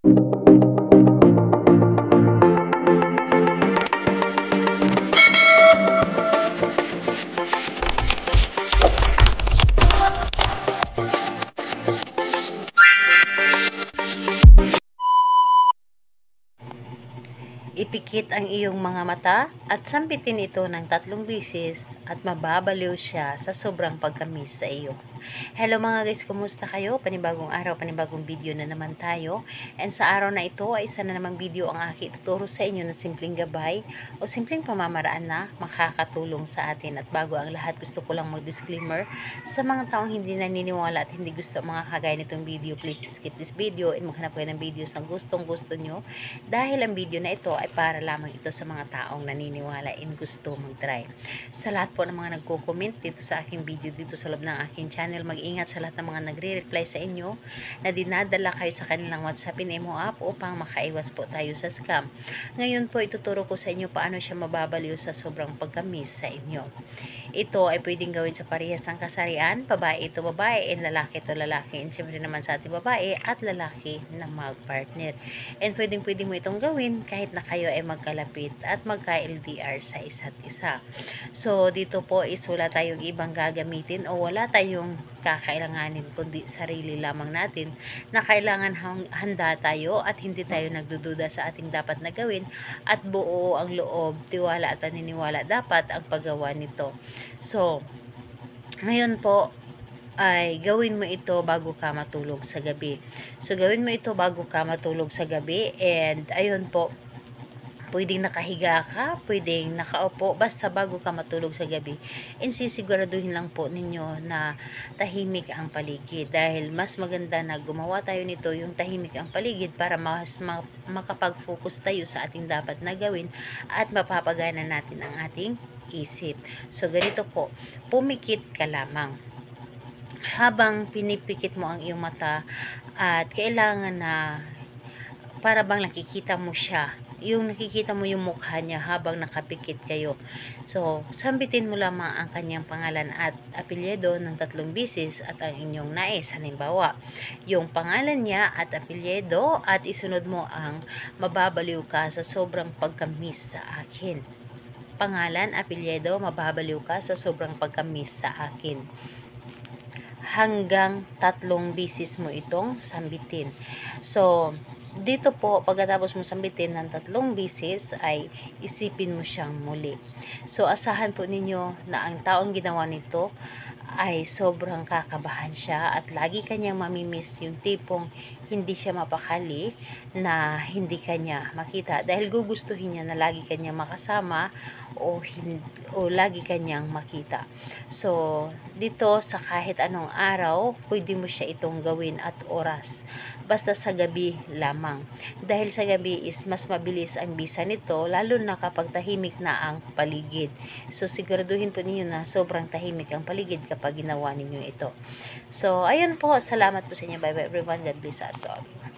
Ipikit ang iyong mga mata at sampitin ito ng 3 beses at mababaliw siya sa sobrang pagkamis sa iyo. Hello mga guys, kumusta kayo? Panibagong araw, panibagong video na naman tayo. And sa araw na ito ay isa na namang video ang aking tuturo sa inyo na simpleng gabay o simpleng pamamaraan na makakatulong sa atin. At bago ang lahat, gusto ko lang mag-disclaimer sa mga taong hindi naniniwala at hindi gusto mga kagaya nitong video. Please skip this video and maghanap kayo ng videos na gustong gusto nyo, dahil ang video na ito ay para lamang ito sa mga taong naniniwala and gusto mag-try. Sa lahat po ng mga nagko-comment dito sa aking video dito sa loob ng aking channel, mag-ingat sa lahat ng mga nagre-reply sa inyo na dinadala kayo sa kanilang WhatsApp and MO app upang makaiwas po tayo sa scam. Ngayon po ituturo ko sa inyo paano siya mababaliw sa sobrang pagkamis sa inyo. Ito ay pwedeng gawin sa parehas ng kasarian, babae ito babae and lalaki ito lalaki, and syempre naman sa ating babae at lalaki na mag-partner. And pwedeng mo itong gawin kahit na kayo ay magkalapit at magka-LDR sa isa't isa. So dito po is wala tayong ibang gagamitin o wala tayong kakailanganin kundi sarili lamang natin na kailangan handa tayo at hindi tayo nagdududa sa ating dapat na gawin, at buo ang loob, tiwala at paniniwala dapat ang paggawa nito. So ngayon po ay gawin mo ito bago ka matulog sa gabi. So gawin mo ito bago ka matulog sa gabi, and ayun po, pwedeng nakahiga ka, pwedeng nakaupo, basta bago ka matulog sa gabi. And sisiguraduhin lang po ninyo na tahimik ang paligid, dahil mas maganda na gumawa tayo nito yung tahimik ang paligid para mas makapag-focus tayo sa ating dapat na gawin at mapapagana natin ang ating isip. So ganito po, pumikit ka lamang. Habang pinipikit mo ang iyong mata at kailangan na para bang nakikita mo siya, yung nakikita mo yung mukha niya habang nakapikit kayo. So, sambitin mo lamang ang kanyang pangalan at apelyido ng 3 beses at ang inyong nais. Halimbawa, yung pangalan niya at apelyido, at isunod mo ang mababaliw ka sa sobrang pagkamis sa akin. Pangalan, apelyido, mababaliw ka sa sobrang pagkamis sa akin. Hanggang 3 beses mo itong sambitin. So, dito po, pagkatapos mo sambitin ng 3 beses, ay isipin mo siyang muli. So, asahan po ninyo na ang taong ginawa nito ay sobrang kakabahan siya at lagi kanyang mamimiss, yung tipong hindi siya mapakali na hindi kanya makita, dahil gugustuhin niya na lagi kanyang makasama o lagi kanyang makita. So dito sa kahit anong araw, pwede mo siya itong gawin at oras, basta sa gabi lamang, dahil sa gabi is mas mabilis ang bisa nito, lalo na kapag tahimik na ang paligid. So siguraduhin po ninyo na sobrang tahimik ang paligid kapag ginawa ninyo ito. So ayun po, salamat po sa inyo. Bye bye everyone, God bless us all.